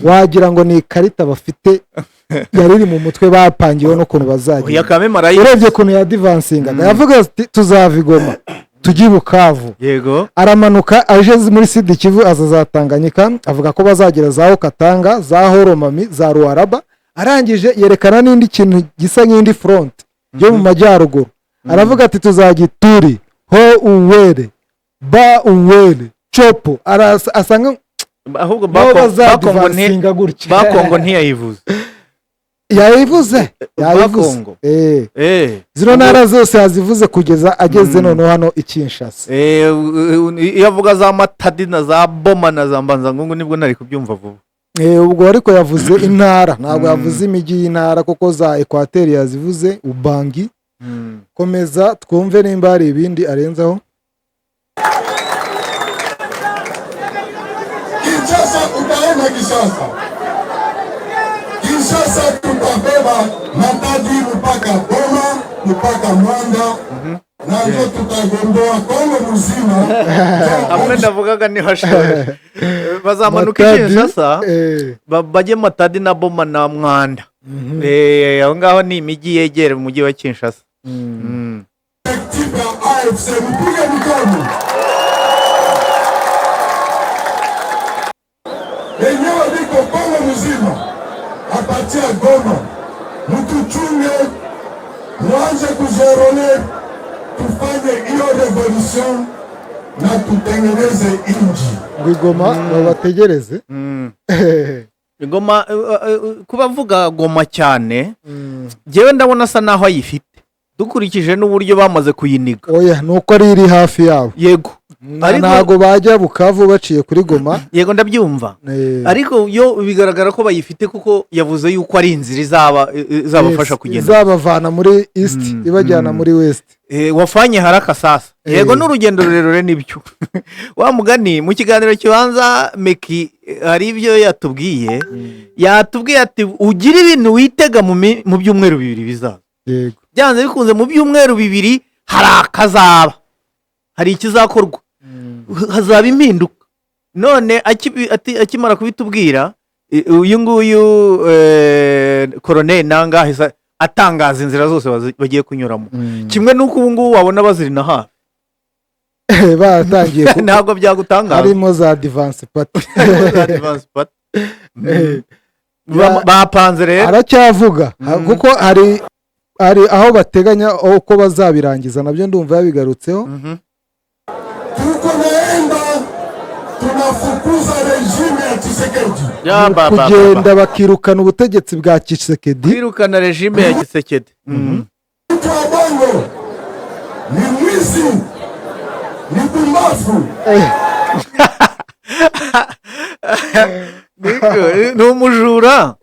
wagira ngo ni ikarita bafite yariri mu mutwe bapangiwe no kuntu bazagenda. Urebye ukuntu ya advancinga yavuga ati tuzavigoma tugiye Bukavu. Yego, aramanuka aje muri Sud Kivu azazatanganyika, avuga ko bazagera za Katanga, za Horomami, za Ruaraba. Arangije yerekana n'indi kintu gisa nk'indi front yo mu majyaruguru. Aravuga ati tuzagituri ho uwere ba uwere chopo. Asanga ahubwo Bakongo ntiyayivuze. Yayivuze zino ntara zose yazivuze kugeza ageze noneho hano i Kinshasa. Yavuga za Matadi na za Boma na za Mbanzangungu nibwo nari kubyumva vuba. Ubwo ariko yavuze intara, ntabwo yavuze imijyi y'intara kuko za Equateur yazivuze Ubangi. Komeza twumve nimba hari ibindi arenzaho. Kinshasa utaenda Kinshasa. Kinshasa tutabeba Matadi mpaka Boma mpaka Mwanda na nazo tutagomboa Kongo muzima. hamwe navugaga ni hashoje bazamanuka Matadi, Kinshasa bajye Matadi na Boma na Mwanda. Aho ngaho ni imijyi yegera umujyi wa Kinshasa. Tipa AFC mpige mikono. Enyewe liko Kongo muzima. Apatia Goma. Mtuchunge, mwanze kuzorone, tufanye hiyo revolution na tutengeneze inji. Ngwigoma babategereze. Goma kuba mvuga Goma cyane jewe ndabona asa naho ayifite dukurikije n'uburyo bamaze kuyiniga. Oya nuko ari iri hafi yabo. Yego ntago bajya Bukavu baciye kuri Goma. Yego ndabyumva. Ariko yo bigaragara ko bayifite kuko yavuze yuko ari inzira izabafasha kugenda, izabavana muri east ibajyana muri west. Wafanye haraka sasa. Yego n'urugendo rurerure nibyo. Wa mugani mu kiganiro kibanza Meki hari ibyo yatubwiye ati ugira ibintu witega mu byumweru bibiri bizaza. Yego byanze bikunze mu byumweru bibiri hari akazaba, hari ikizakorwa, hazaba impinduka. None akimara kubitubwira uyu nguyu Colonel Nangahe atangaza inzira zose bagiye kunyuramo, kimwe n'uko ubu ngubu wabona baziri na hafi batangiye ntabwo byagutangaza, harimo za advance party bapanze rero aracyavuga kuko hari aho bateganya uko bazabirangiza, nabyo ndumva yabigarutseho. Tuko naenda tunafukuza regime ya Tshisekedi. Kugenda bakirukana ubutegetsi bwa Tshisekedi, kwirukana regime ya Tshisekedi. Mtu wa Bongo ni mwizi, ni pumbafu. Ni umujura.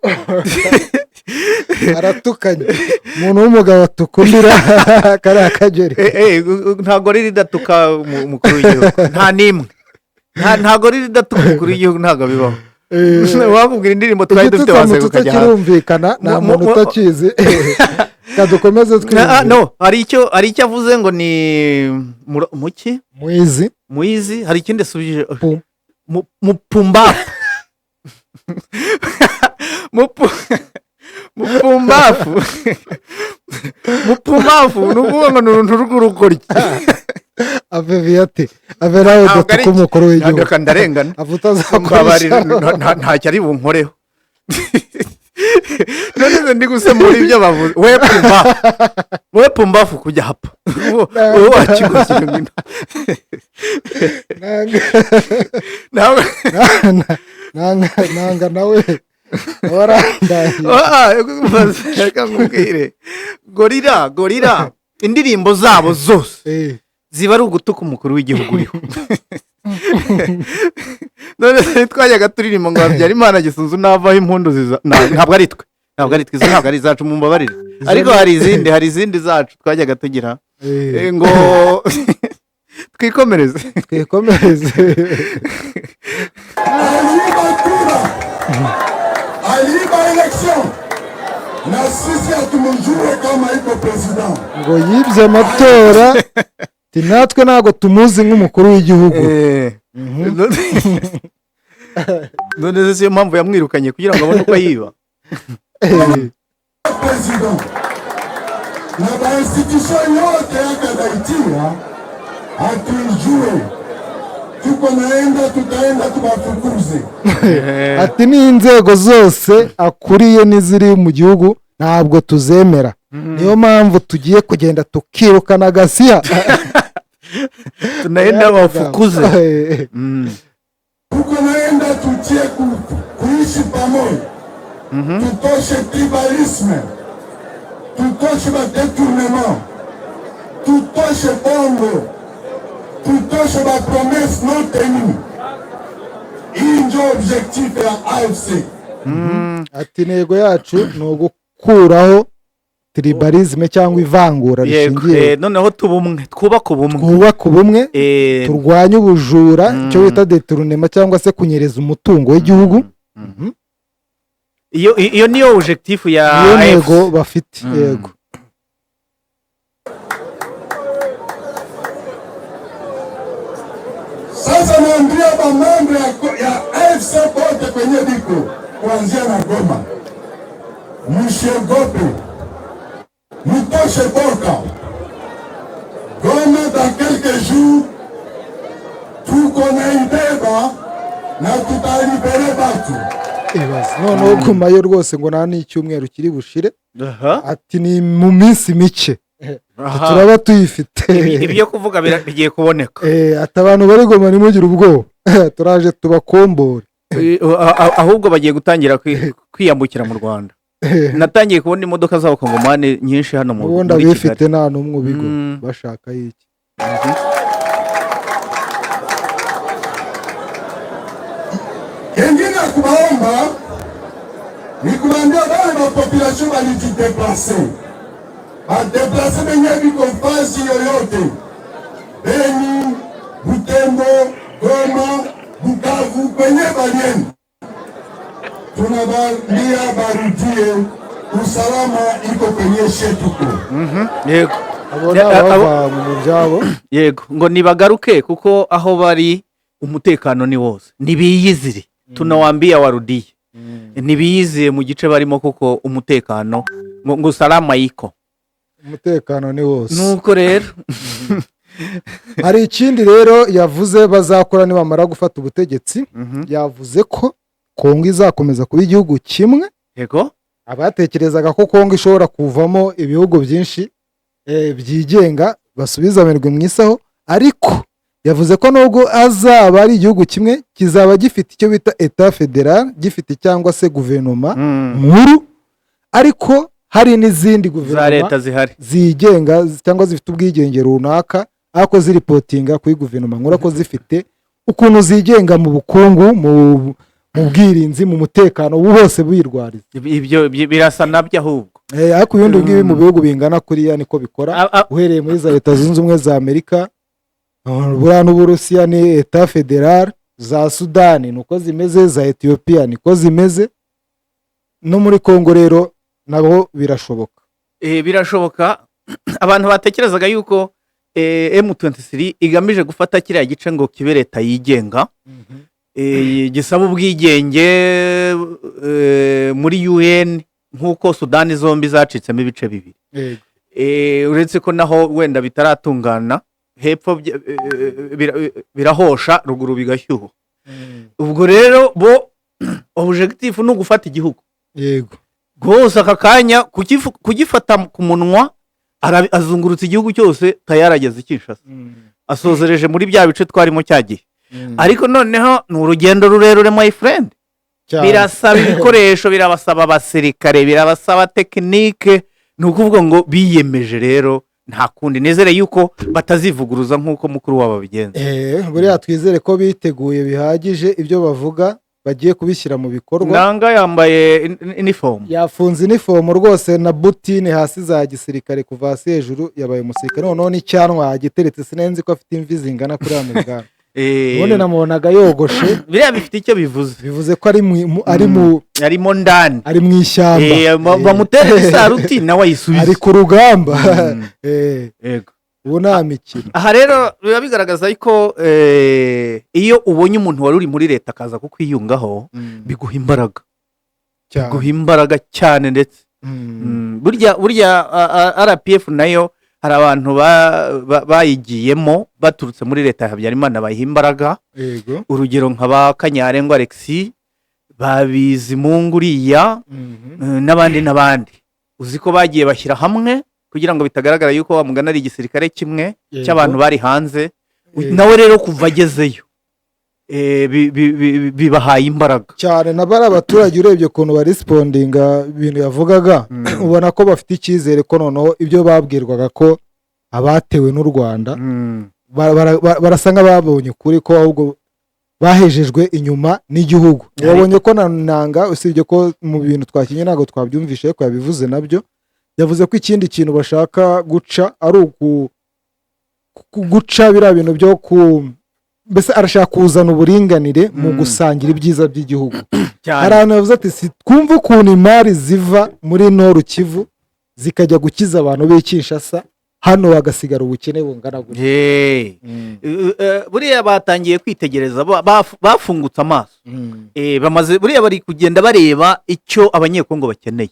aratukanye umuntu w'umugabo atukundira kariya kageri. Ntabwo riri datuka umukuru w'igihugu, nta nimwe, ntabwo riri datuka umukuru w'igihugu, ntabwo bibaho. Wakubwira indirimbo twari dufite wasego kajya kirumvikana, nta muntu utakizi. Kadukomeze twumve. No, hari icyo avuze ngo ni muki muizi, hari ikindi subije mupumbafu. Mupumbafu nukuvuga ngo n'uruntu rw'urugoryi. Aveviyate averaho datuka umukuru w'igihugu. Ndaka ndarengana avutazakoresha ntacyo ari bunkoreho. None ndi gusemura ibyo bavuze. We pumbafu kujya hapa wowe wakiguze ngino nanga nawe warandaye. Reka nkubwire, gorira indirimbo zabo zose ziba ari ugutuka umukuru w'igihugu uriho. None twajyaga turirimba ngo Habyarimana Gisunzu navaho impundu ntabwo ari twe, izo ntabwo ari izacu, mumbabarire. Ariko hari izindi zacu twajyaga tugira ngo twikomereze. Aliiba election na sisi hatumujue kama iko president. Ngo yibye amatora natwe ntabwo tumuzi nk'umukuru w'igihugu. None siyo mpamvu yamwirukanye kugira ngo abone uko yiba. President na ba institution yote yakadaitia hatujue, tuko naenda tutaenda tubafukuze. Ati n'inzego zose akuriye n'iziri mu gihugu ntabwo tuzemera, niyo mpamvu tugiye kugenda tukirukana Gasiya. Tunaenda wafukuze. Tuko naenda tutie kuishi pamoja, tutoshe tribalisme, tutoshe badetournement, tutoshe bongo, tutoshe bapromesse non tenue. Hii ndio objectif ya AFC. Ati intego yacu ni ugukuraho tribalisme cyangwa ivangura rishingiye. Noneho twubaka ubumwe, turwanye ubujura, icyo bita détournement cyangwa se kunyereza umutungo w'igihugu. Iyo niyo objectif ya AFC, iyo ntego bafite. Yego Sasa naambia mambo ya AFC bote kwenye biko kuanzia na Goma, msiogope, mtoshe boka. Goma dans quelques jours tuko na ibeba na tutalibere batu. noneho gumayo rwose ngo nta n'icyumweru kiri bushire, aha ati ni mu minsi mike aha turaba tuyifite. ibyo kuvuga bigiye kuboneka. ati abantu bari Goma ntimugire ubwoba, turaje tubakombore. ahubwo bagiye gutangira kwiyambukira mu Rwanda. natangiye kubona imodoka z'abakongomani nyinshi hano muri ubundi Kigali. abifite nta n'umwe ubigo bashaka iki. Kengine kubaomba ni kuambia wale wa population walijideplase, badeplase benye biko fasi yoyote, Beni, Butembo, Goma, Bukavu, kwenye balieni, tunawaambia barudie, usalama iko kwenye shetuko. yego abo ni abava mu byabo. yego ngo nibagaruke kuko aho bari umutekano ni wose, nibiyizire. Tunawaambia warudie, nibiyizire mu gice barimo kuko umutekano ngo salama iko, umutekano ni wose. nuko rero hari ikindi rero yavuze bazakora nibamara gufata ubutegetsi. yavuze ko Kongo izakomeza kuba igihugu kimwe. yego abatekerezaga ko Kongo ishobora kuvamo ibihugu byinshi byigenga basubiza amerwe mu isaho, ariko yavuze ko nubwo azaba ari igihugu kimwe kizaba gifite icyo bita etat federal, gifite cyangwa se guverinoma nkuru, ariko hari n'izindi za guverinoma leta zihari zigenga cyangwa zifite ubwigenge runaka, ariko ziripotinga kuri guverinoma nkuru, ko zifite ukuntu zigenga mu bukungu, mu bwirinzi, mu mutekano bose birwariza. ibyo birasa nabyo ahubwo. ariko ibindi ngibi mu bihugu bingana kuriya niko bikora. uhereye muri za leta zunze ubumwe za Amerika, buriya n'Uburusiya ni etat federal, za Sudani nuko zimeze, za Ethiopia niko zimeze, no muri Kongo rero nabo birashoboka. birashoboka. abantu batekerezaga yuko M23 igamije gufata kiriya gice ngo kibe leta yigenga, gisaba ubwigenge muri UN nk'uko Sudani zombi zacitsemo ibice bibiri. uretse ko naho wenda bitaratungana, hepfo birahosha, ruguru bigashyuha. ubwo rero bo objectif ni ugufata igihugu. yego rwose aka kanya kugifata ku munwa, azungurutse igihugu cyose tayarageze Kinshasa, asozereje muri bya bice twarimo cyagiye. ariko noneho ni urugendo rurerure my friend, birasaba ibikoresho, birabasaba abasirikare, birabasaba tekinike. ni ukuvuga ngo biyemeje rero, nta kundi. nezere yuko batazivuguruza nk'uko mukuru wabo bigenza. buriya twizere ko biteguye bihagije, ibyo bavuga bagiye kubishyira mu bikorwa. nanga yambaye inifomu, yafunze inifomu rwose na butine hasi za gisirikare, kuva hasi hejuru yabaye umusirikare. noneho n'icyanwa agiteretse, sinenzi ko afite imvi zingana kuri mu bwanwa. ubundi namubonaga yogoshe. biriya bifite icyo bivuze. bivuze ko arimo ndani, ari mu ishyamba. bamutere isaruti nawe ayisubiza, ari ku rugamba. yego. ubu nta mikino. aha rero biba bigaragaza ko iyo ubonye umuntu wari uri muri leta akaza kukwiyungaho, biguha imbaraga, biguha imbaraga cyane. ndetse burya RPF nayo hari abantu bayigiyemo baturutse muri leta ya Habyarimana bayiha imbaraga. urugero nka ba Kanyarengwa Alexis, ba Bizimungu uriya, n'abandi. uzi ko bagiye bashyira hamwe kugira ngo bitagaragara yuko wamugana ari igisirikare kimwe cy'abantu bari hanze. nawe rero kuva agezeyo bibahaye imbaraga cyane. n'abari abaturage urebye ukuntu barisipondinga ibintu yavugaga, ubona ko bafite icyizere ko noneho ibyo babwirwaga ko abatewe n'u Rwanda barasa nk'ababonye ukuri, ko ahubwo bahejejwe inyuma n'igihugu. babonye ko nanga, usibye ko mu bintu twakinye ntabwo twabyumvishe ko yabivuze nabyo. yavuze ko ikindi kintu bashaka guca ari guca biriya bintu byo mbese arashaka kuzana uburinganire mu gusangira ibyiza by'igihugu. hari ahantu yavuze ati twumve ukuntu imari ziva muri Noru Kivu zikajya gukiza abantu b'i Kinshasa, hano hagasigara ubukene bungana gutya. buriya batangiye kwitegereza bafungutse amaso. Mm. bamaze buriya bari kugenda bareba icyo abanyekongo bakeneye.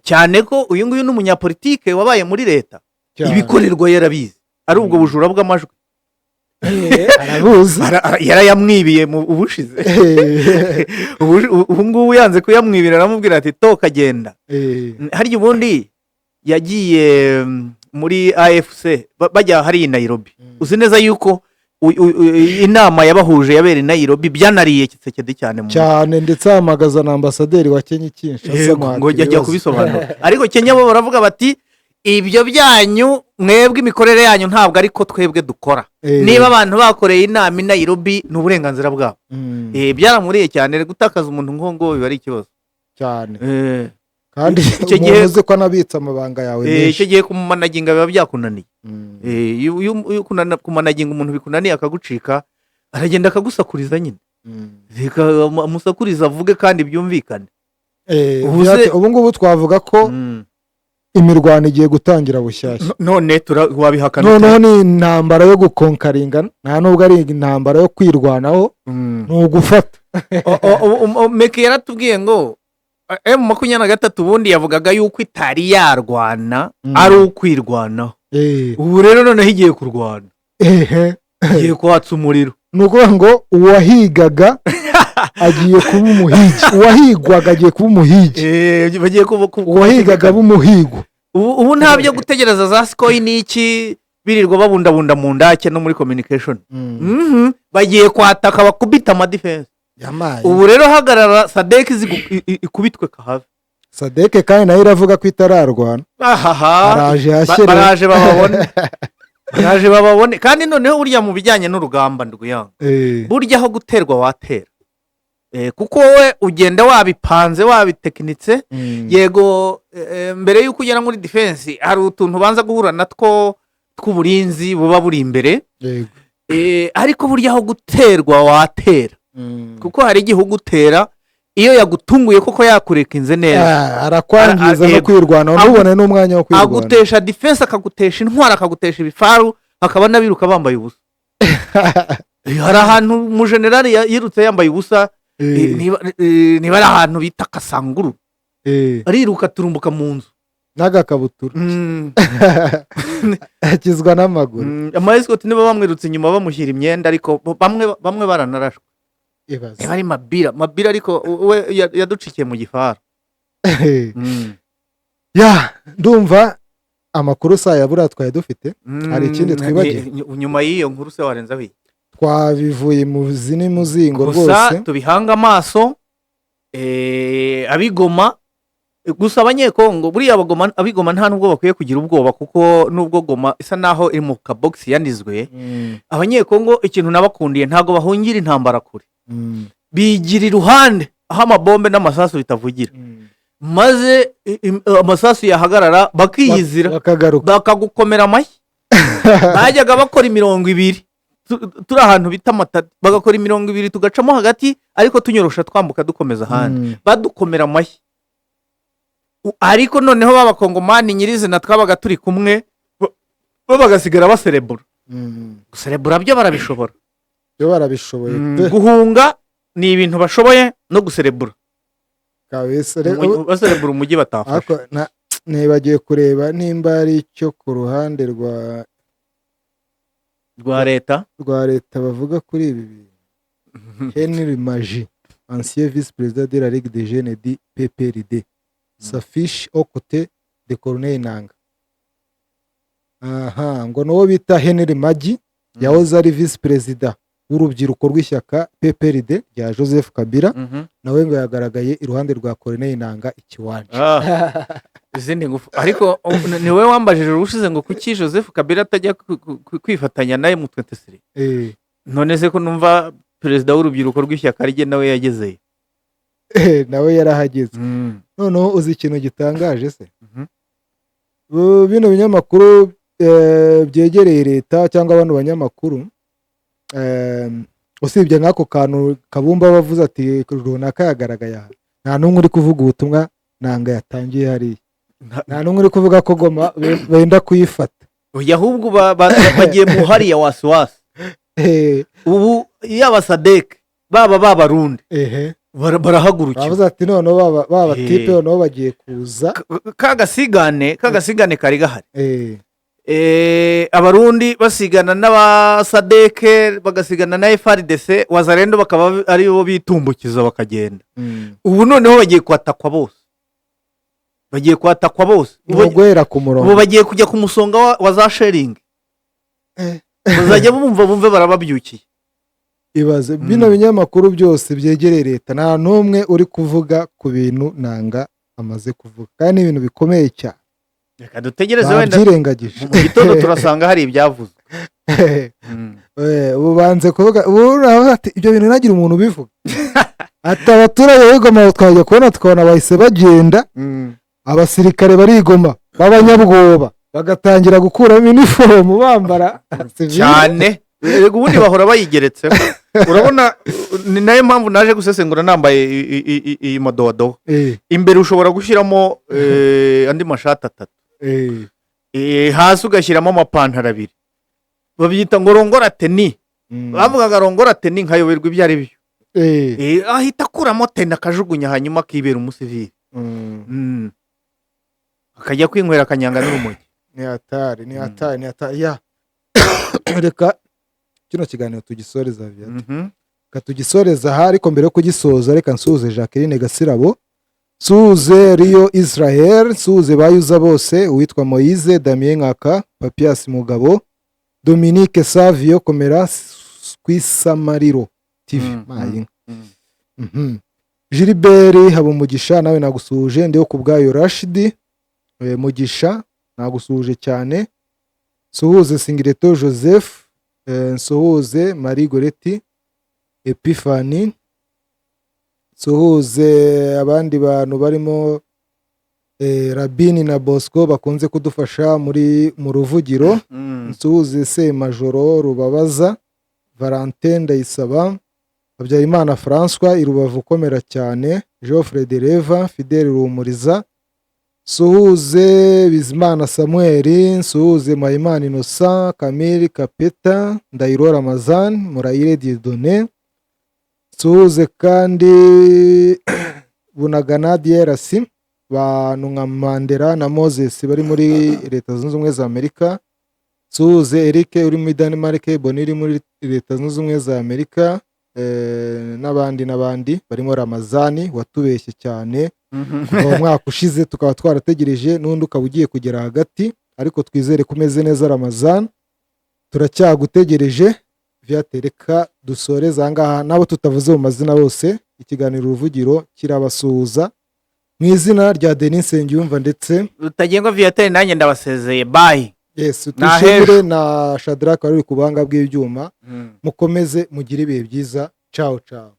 cyane ko uyu nguyu n'umunyapolitike wabaye muri leta Cyane. ibikorerwa yarabizi ari ubwo bujura bw'amajwi arabuzi. yarayamwibiye mu ubushize. ubu ngubu yanze kuyamwibira aramubwira ati toka genda. harya ubundi yagiye muri AFC bajya hari i Nairobi. uzi neza yuko inama yabahuje yabereye i Nairobi byanariye Tshisekedi cyane ndetse ahamagaza na ambasaderi wa Kenya Kinshasa ngo ajya kubisobanura. ariko Kenya bo baravuga bati ibyo byanyu mwebwe imikorere yanyu ntabwo ariko twebwe dukora. niba abantu bakoreye inama i Nairobi ni uburenganzira bwabo. byaramuriye cyane gutakaza umuntu nk'uwo biba ari ikibazo cyane. kandi umuntu uzi ko anabitsa amabanga yawe menshi. icyo gihe kumanaginga biba byakunaniye. kumanaginga umuntu bikunaniye akagucika aragenda akagusakuriza nyine. amusakuriza avuge kandi byumvikane. ubu ngubu twavuga ko imirwano igiye gutangira bushyashya. none wabihakana. noneho ni intambara yo gukonkaringa, nta nubwo ari intambara yo kwirwanaho, ni ugufata. meke yaratubwiye ngo M23 ubundi yavugaga yuko itari yarwana ari ukwirwanaho. ubu rero noneho igiye kurwana, igiye kwatsa umuriro. ni ukuvuga ngo uwahigaga agiye kuba umuhigi, uwahigwaga agiye kuba umuhigi, uwahigaga aba umuhigo. ubu nta byo gutegereza za sikoyi n'iki birirwa babundabunda mu ndake no muri communication. bagiye kwataka bakubita amadifense. ubu rero hagarara Sadek ikubitwe kahave. Sadek kandi nayo iravuga ko itararwana. baraje bababone. kandi noneho burya mu bijyanye n'urugamba ndwiyanga, burya aho guterwa watera. kuko wowe ugenda wabipanze wabitekinitse. yego mbere y'uko ugera muri defense hari utuntu ubanza guhura natwo tw'uburinzi buba buri imbere. ariko burya aho guterwa watera. kuko hari igihe ugutera iyo yagutunguye kuko yakurekinze neza arakwangiza no kwirwanaho ntubone n'umwanya wo kwirwana. agutesha defense, akagutesha intwara, akagutesha ibifaru, hakaba n'abiruka bambaye ubusa. hari ahantu umujenerali yirutse yambaye ubusa, niba ari ahantu bita Kasanguru, ariruka turumbuka mu nzu n'agakabutura akizwa n'amaguru. amayesikoti niba bamwirutse inyuma bamushyira imyenda, ariko bamwe baranarashwe. niba ari mabira ariko we yaducikiye mu gifara. ndumva amakuru saa ya buriya twari dufite. hari ikindi twibagiwe nyuma y'iyo nkuru se warenzaho iyi? twabivuye mu zini muzingo rwose. gusa tubihanga amaso abigoma. gusa abanyekongo buriya abigoma nta nubwo bakwiye kugira ubwoba, kuko nubwo Goma isa naho iri mu kabogisi yanizwe. abanyekongo ikintu nabakundiye ntabwo bahungira intambara kure. bigira iruhande aho amabombe n'amasasu bitavugira. maze amasasu yahagarara bakiyizira bakagukomera amashyi. bajyaga bakora 200 turi ahantu bita Matadi, bagakora 200 tugacamo hagati, ariko tunyorosha twambuka dukomeza ahandi. badukomera amashyi. ariko noneho b'abakongomani nyirizina twabaga turi kumwe bo bagasigara baserebura. guserebura byo barabishobora. guhunga ni ibintu bashoboye, no guserebura baserebura umujyi batafashe. nibagiye kureba nimba ari icyo ku ruhande rwa leta bavuga kuri ibi bintu. Henry Maji, ancien vice-président de la Ligue des jeunes du PPRD, s'affiche aux côtés de Corneille Nangaa. ngo n'uwo bita Henry Maji yahoze ari vice-président w'urubyiruko rw'ishyaka PPRD rya Joseph Kabila, nawe ngo yagaragaye iruhande rwa Corneille Nangaa ikiwanja. izindi ngufu. ariko niwe wambajije urushize ngo kuki Joseph Kabila atajya kwifatanya nawe mu 23. none se ko numva perezida w'urubyiruko rw'ishyaka rye nawe yagezeyo. nawe yarahageze. noneho uzi ikintu gitangaje se? bino binyamakuru byegereye leta cyangwa abantu banyamakuru, usibye nk'ako kantu Kabumba bavuze ati runaka yagaragaye aha, nta n'umwe uri kuvuga ubutumwa Nangaa yatangiye hariya. nta n'umwe uri kuvuga ko Goma benda kuyifata. oya ahubwo bagiye mu hariya wasiwasi ubu yaba Sadek baba Barundi barahagurukira bavuze ati noneho baba tipe noneho bagiye kuza kagasigane kari gahari. Abarundi basigana n'abasadeke bagasigana na FRDC wazarendo bakaba ari bo bitumbukiza bakagenda. Ubu noneho bagiye kwatakwa bose ubugwera ku murongo. ubu bagiye kujya ku musonga wa za sharing bazajya bumve barababyukiye. Ibaze bino binyamakuru byose byegereye leta nta n'umwe uri kuvuga ku bintu nanga amaze kuvuga kandi ibintu bikomeye cyane. Reka dutegereze wenda byirengagije mu gitondo turasanga hari ibyavuzwe. ubu banze kuvuga ubu ati ibyo bintu nagira umuntu ubivuga ati abaturage b'Igoma twajya kubona tukabona bahise bagenda abasirikare barigoma b'abanyabwoba bagatangira gukuramo inifomu bambara cyane ubundi bahora bayigeretse urabona ni nayo mpamvu naje gusesengura nambaye iyi mododo imbere ushobora gushyiramo andi mashati 3 hasi ugashyiramo amapantaro 2 babyita ngo rongora teni bavugaga rongora teni nkayoberwa ibyo ari byo ahita akuramo teni akajugunya hanyuma akibera umusivili akajya kwinywera akanyanga n'urumogi. ni hatari ya reka kino kiganiro tugisoreza tugisoreza aha ariko mbere yo kugisoza reka nsuhuze Jacqueline Gasirabo, nsuhuze Rio Israel, nsuhuze bayuza bose uwitwa Moise Damien Nkaka, Papias Mugabo, Dominique Savio Komera Kwisamariro TV mayinka Gilbert Habumugisha nawe nagusuhuje ndiho kubwayo Rashidi Mugisha nagusuhuje cyane, nsuhuze Singireto Joseph, nsuhuze Marie Goretti Epiphanie, nsuhuze abandi bantu barimo Rabini na Bosco bakunze kudufasha mu ruvugiro, nsuhuze Semajoro Rubabaza, Valentin Ndayisaba, Habyarimana François Irubavu Komera cyane, Geoffrey Dereva, Fidel Rumuriza, nsuhuze Bizimana Samuel, nsuhuze Mayimana Innocent, Camille Kapeta, Ndahiro Ramazan, Murayire Dieudonné, nsuhuze kandi Bunagana DRC, bantu nka Mandela na Moses bari muri Leta Zunze Ubumwe za Amerika, nsuhuze Eric uri muri Denmark, Boni uri muri Leta Zunze Ubumwe za Amerika, n'abandi barimo Ramazani watubeshye cyane mu mwaka ushize tukaba twarategereje n'undi ukaba ugiye kugera hagati, ariko twizere kumeze neza Ramazani, turacyagutegereje. Vyatereka dusoreza ngaha nabo tutavuze mu mazina bose, ikiganiro uruvugiro kirabasuhuza mu izina rya Denis Nsengiyumva ndetse Rutagengwa Viateur, nanjye ndabasezeye bye. Yes, tushimire na Shadrack wari ku buhanga bw'ibyuma, mukomeze mugire ibihe byiza, ciao ciao.